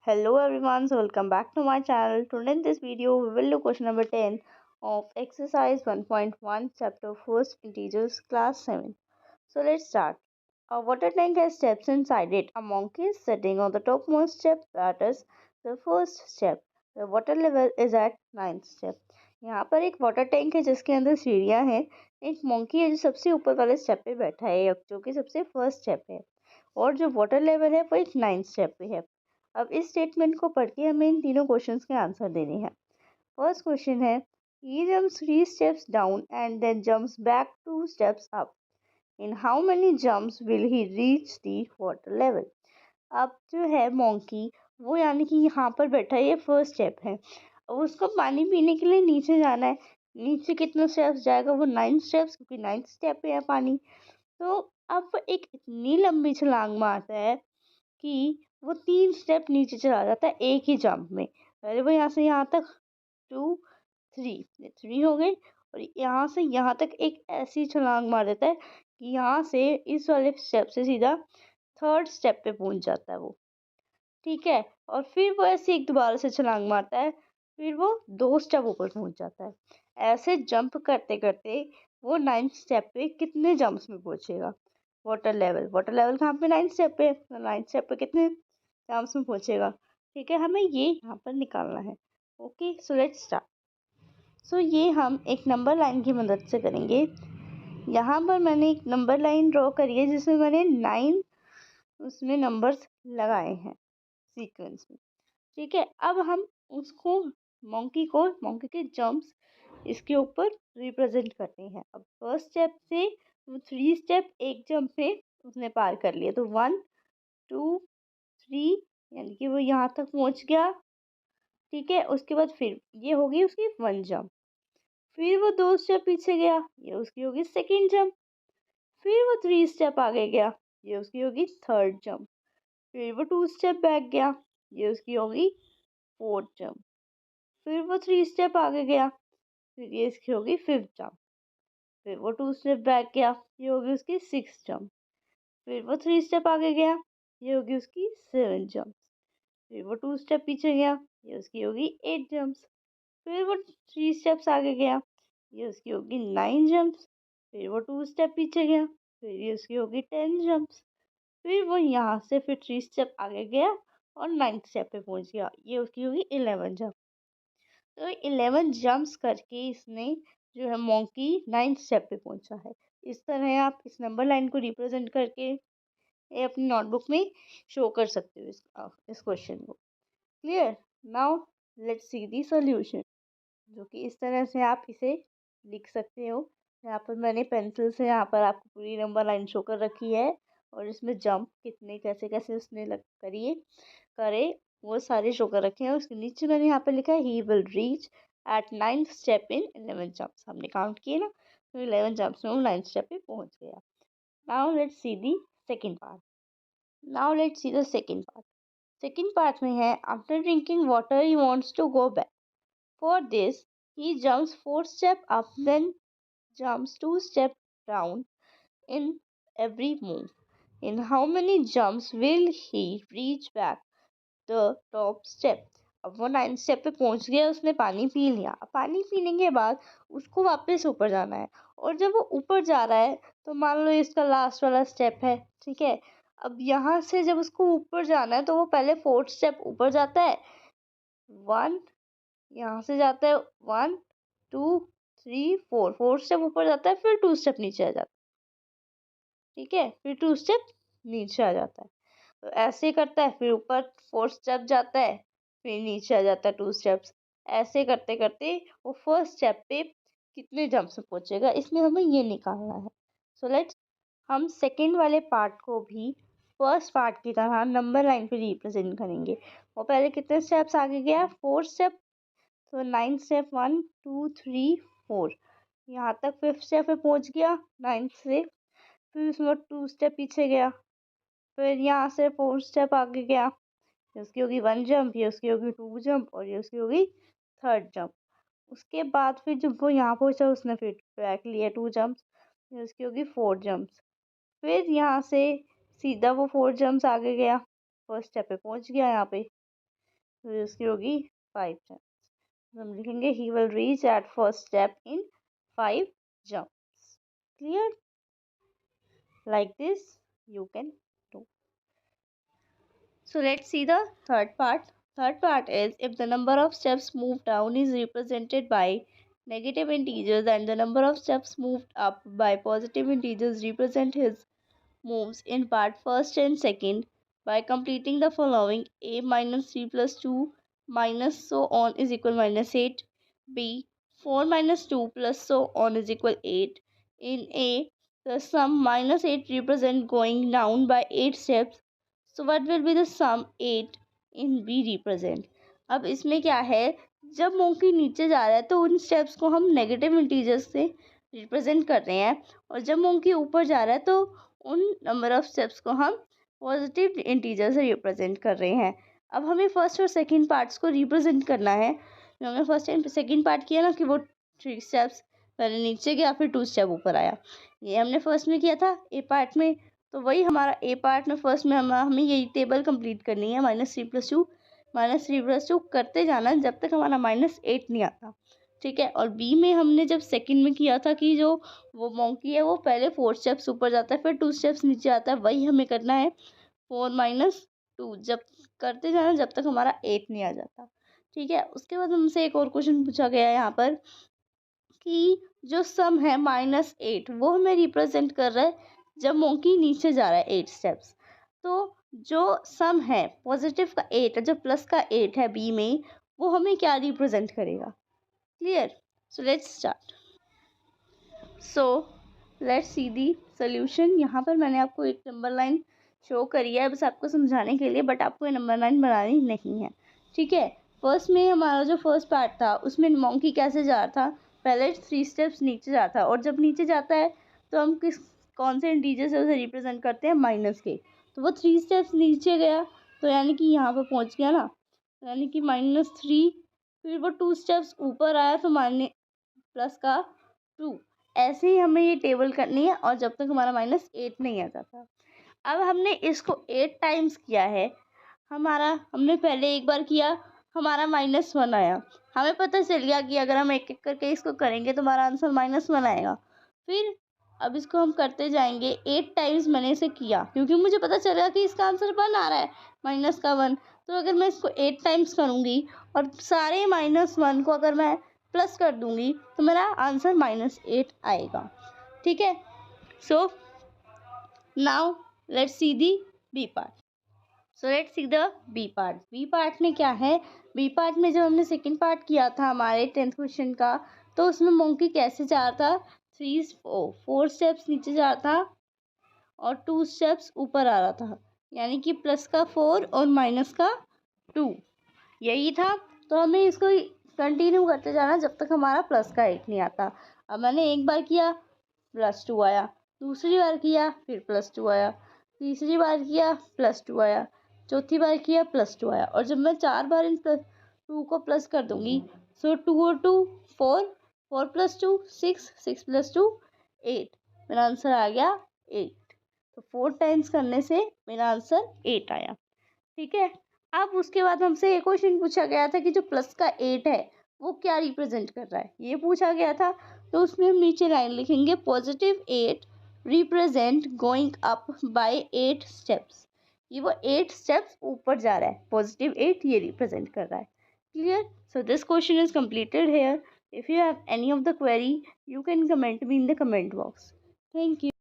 Hello everyone, so welcome back to my channel. Today in this video we will do question number 10 of exercise 1.1 chapter first integers class 7. So let's start. A water tank has steps inside it. A monkey is sitting on the topmost step, that is the first step. The water level is at ninth step. यहाँ पर एक water tank है जिसके अंदर सीढ़ियाँ हैं. एक monkey है जो सबसे ऊपर वाले स्टेप पे बैठा है जो कि सबसे फर्स्ट स्टेप है और जो वाटर लेवल है वो एक नाइन्थ स्टेप पे है. अब इस स्टेटमेंट को पढ़ के हमें इन तीनों क्वेश्चंस के आंसर देने हैं. फर्स्ट क्वेश्चन है he jumps 3 steps down and then jumps back 2 steps up. In how many jumps will he reach the water level? अब जो है मोंकी वो यानी कि यहाँ पर बैठा है, ये फर्स्ट स्टेप है और उसको पानी पीने के लिए नीचे जाना है. नीचे कितने स्टेप्स जाएगा? वो 9 स्टेप्स, क्योंकि 9th स्टेप पे है पानी. तो अब वो एक इतनी लंबी छलांग मारता है कि वो 3 स्टेप नीचे चला जाता है एक ही जंप में. पहले वो यहाँ से यहाँ तक 2 3 हो गई और यहाँ से यहाँ तक एक ऐसी छलांग मार देता है कि यहाँ से इस वाले स्टेप से सीधा थर्ड स्टेप पे पहुंच जाता है वो. ठीक है, और फिर वो ऐसे एक दोबारा से छलांग मारता है, फिर वो 2 स्टेप ऊपर पहुंच जाता है. ऐसे जंप करते करते वो 9th स्टेप पे कितने जंप्स में पहुंचेगा? वाटर लेवल कहाँ पे? 9th स्टेप पे. 9th स्टेप पे कितने जंप्स में पहुंचेगा? ठीक है, हमें ये यहाँ पर निकालना है. Okay, so let's start. So ये हम एक नंबर लाइन की मदद से करेंगे. यहाँ पर मैंने एक नंबर लाइन ड्रॉ करी है जिसमें मैंने 9 उसमें नंबर्स लगाए हैं सीक्वेंस में. ठीक है, अब हम उसको मोंकी के जंप्स इसके ऊपर रिप्रेजेंट करते हैं. अब फर्स्ट स्टेप से वो 3 स्टेप एक जंप पे उसने पार कर लिया, तो 1 2 3 यानी कि वो यहाँ तक पहुँच गया. ठीक है, उसके बाद फिर ये होगी उसकी 1 जंप. फिर वो 2 स्टेप पीछे गया, ये उसकी होगी सेकेंड जंप. फिर वो 3 स्टेप आगे गया, ये उसकी होगी थर्ड जंप. फिर वो 2 स्टेप बैक गया, ये उसकी होगी फोर्थ जंप. फिर वो 3 स्टेप आगे गया, फिर ये इसकी होगी फिफ्थ जंप. फिर वो 2 स्टेप बैक गया, ये होगी उसकी सिक्स जंप. फिर वो 3 स्टेप आगे गया, ये होगी उसकी 7 जंप. फिर वो 2 स्टेप पीछे गया, ये उसकी होगी 8 जंप्स. फिर वो 3 स्टेप्स आगे गया, ये उसकी होगी 9 जंप्स. फिर वो 2 स्टेप पीछे गया, फिर ये उसकी होगी 10 जंप्स. फिर वो यहाँ से फिर 3 स्टेप आगे गया और 9th स्टेप पे पहुंच गया, ये उसकी होगी 11 जंप. तो 11 जंप्स करके इसने जो है मोंकी 9th स्टेप पे पहुंचा है. इस तरह आप इस नंबर लाइन को रिप्रेजेंट करके ये अपनी नोटबुक में शो कर सकते हो इस क्वेश्चन को. Clear? Now let's see the solution, जो कि इस तरह से आप इसे लिख सकते हो. यहाँ पर मैंने पेंसिल से यहाँ पर आपको पूरी नंबर लाइन शो कर रखी है और इसमें जंप कितने कैसे कैसे उसने करे वो सारे शो कर रखे हैं. उसके नीचे मैंने यहाँ पे लिखा है he will reach at 9th step in 11 jumps. हमने काउंट किए ना, तो 11 जंप्स में वो 9th स्टेप पे पहुंच गया. Now let's see the second part. Second part में है after drinking water he wants to go back. For this, he jumps 4 steps up, then jumps 2 steps down in every move. In how many jumps will he reach back the top step? अब वो 9th step पे पहुंच गया, उसने पानी P लिया. पानी पीने के बाद उसको वापस ऊपर जाना है और जब वो ऊपर जा रहा है तो मान लो इसका लास्ट वाला स्टेप है. ठीक है, अब यहाँ से जब उसको ऊपर जाना है तो वो पहले 4th स्टेप ऊपर जाता है. 1 यहाँ से जाता है 1 2 3 4, 4 स्टेप ऊपर जाता है, फिर 2 स्टेप नीचे आ जाता है. ठीक है, फिर 2 स्टेप नीचे आ जाता है. तो ऐसे ही करता है, फिर ऊपर 4 स्टेप जाता है, फिर नीचे आ जाता है 2 स्टेप्स. ऐसे करते करते वो फर्स्ट स्टेप पे कितने जंप्स में पहुंचेगा, इसमें हमें ये निकालना है. सो लेट्स हम सेकेंड वाले पार्ट को भी फर्स्ट पार्ट की तरह नंबर लाइन पे रिप्रेजेंट करेंगे. वो पहले कितने स्टेप्स आगे गया? 4 स्टेप. तो 9th स्टेप 1 2 3 4, यहाँ तक 5th स्टेप पे पहुंच गया 9th से. फिर उसमें 2 स्टेप पीछे गया, फिर यहाँ से 4th स्टेप आगे गया, ये उसकी होगी 1 जंप, ये उसकी होगी 2 जंप और ये उसकी होगी थर्ड जंप. उसके बाद फिर जब वो यहाँ पहुंचा उसने फिर बैक लिया 2 जंप्स, ये उसकी होगी 4 जंप्स. फिर यहाँ से सीधा वो 4 जंप्स आगे गया, फर्स्ट स्टेप पे पहुंच गया यहाँ पे. तो उसकी होगी 5 जंप्स। हम लिखेंगे he will reach at first step in 5 jumps. Clear? Like this you can do. So let's see the third part. Third part is if the number of steps moved down is represented by negative integers and the number of steps moved up by positive integers, represent his moves in part first and second by completing the following: a minus 3 plus 2 minus so on is equal minus 8, b 4 minus 2 plus so on is equal 8. In a, the sum minus 8 represent going down by 8 steps, so what will be the sum 8 in b represent? अब इसमें क्या है, जब monkey नीचे जा रहा है तो उन स्टेप्स को हम नेगेटिव इंटीजर्स से रिप्रेजेंट कर रहे हैं, और जब मोंकी ऊपर जा रहा है तो उन नंबर ऑफ स्टेप्स को हम पॉजिटिव इंटीजर से रिप्रेजेंट कर रहे हैं। अब हमें फर्स्ट और सेकंड पार्ट्स को रिप्रेजेंट करना है। जो हमने फर्स्ट एंड सेकंड पार्ट किया ना कि वो 3 स्टेप्स पहले नीचे गया फिर 2 स्टेप ऊपर आया, ये हमने फर्स्ट में किया था ए पार्ट में। तो वही हमारा ए पार्ट में फर्स्ट में हमें यही टेबल कंप्लीट करनी है, -3 + 2 करते जाना जब तक हमारा -8 नहीं आता। ठीक है। और बी में हमने जब सेकंड में किया था कि जो वो मोंकी है वो पहले 4 स्टेप्स ऊपर जाता है फिर 2 स्टेप्स नीचे आता है, वही हमें करना है 4 - 2 जब करते जाना जब तक हमारा 8 नहीं आ जाता। ठीक है। उसके बाद हमसे एक और क्वेश्चन पूछा गया है यहाँ पर कि जो सम है -8 वो हमें रिप्रेजेंट कर रहा है जब मोंकी नीचे जा रहा है 8 स्टेप्स। तो जो सम है पॉजिटिव का 8 है, जो प्लस का 8 है बी में, वो हमें क्या रिप्रेजेंट करेगा? Clear? So let's start. So let's see the solution. यहाँ पर मैंने आपको एक नंबर लाइन शो करी है बस आपको समझाने के लिए, बट आपको ये नंबर लाइन बनानी नहीं है। ठीक है। फर्स्ट में हमारा जो फर्स्ट पार्ट था उसमें मोंकी कैसे जा रहा था, पहले 3 स्टेप्स नीचे जाता है, और जब नीचे जाता है तो हम कौन से इंटीजर से उसे रिप्रेजेंट करते हैं? माइनस के। तो वो 3 स्टेप्स नीचे गया तो यानी कि यहाँ पर पहुँच गया ना, यानी कि -3, फिर वो 2 स्टेप्स ऊपर आया तो प्लस का 2। ऐसे ही हमें ये टेबल करनी है और जब तक हमारा -8 नहीं आ जाता। अब हमने इसको 8 टाइम्स किया है, हमने पहले एक बार किया, हमारा -1 आया। हमें पता चल गया कि अगर हम एक एक करके इसको करेंगे तो हमारा आंसर -1 आएगा। फिर अब इसको हम करते जाएंगे, 8 टाइम्स मैंने इसे किया क्योंकि मुझे पता चलेगा कि इसका आंसर 1 आ रहा है, -1। तो अगर मैं इसको 8 टाइम्स करूँगी और सारे -1 को अगर मैं प्लस कर दूंगी तो मेरा आंसर -8 आएगा। ठीक है। So now let's see the B part. So let's see the B part. B part में क्या है, बी पार्ट में जब हमने सेकंड पार्ट किया था हमारे 10th क्वेश्चन का, तो उसमें मोंकी कैसे जा रहा था, 4 स्टेप्स नीचे जा रहा था और 2 स्टेप्स ऊपर आ रहा था, यानी कि प्लस का 4 और माइनस का 2 यही था। तो हमें इसको कंटिन्यू करते जाना जब तक हमारा प्लस का 8 नहीं आता। अब मैंने एक बार किया +2 आया, दूसरी बार किया फिर +2 आया, तीसरी बार किया +2 आया, चौथी बार किया +2 आया, और जब मैं 4 बार इन +2 को प्लस कर दूंगी, सो 2 और 2 4, 4 + 2 6, 6 + 2 8, मेरा आंसर आ गया 8। तो 4 टाइम्स करने से मेरा आंसर 8 आया। ठीक है। अब उसके बाद हमसे एक क्वेश्चन पूछा गया था कि जो प्लस का 8 है वो क्या रिप्रेजेंट कर रहा है, ये पूछा गया था। तो उसमें हम नीचे लाइन लिखेंगे +8 represent going up by 8 steps. ये वो 8 स्टेप्स ऊपर जा रहा है, +8 ये रिप्रेजेंट कर रहा है। Clear? So this question is completed here. If you have any of the query, you can comment me in the comment box. Thank you.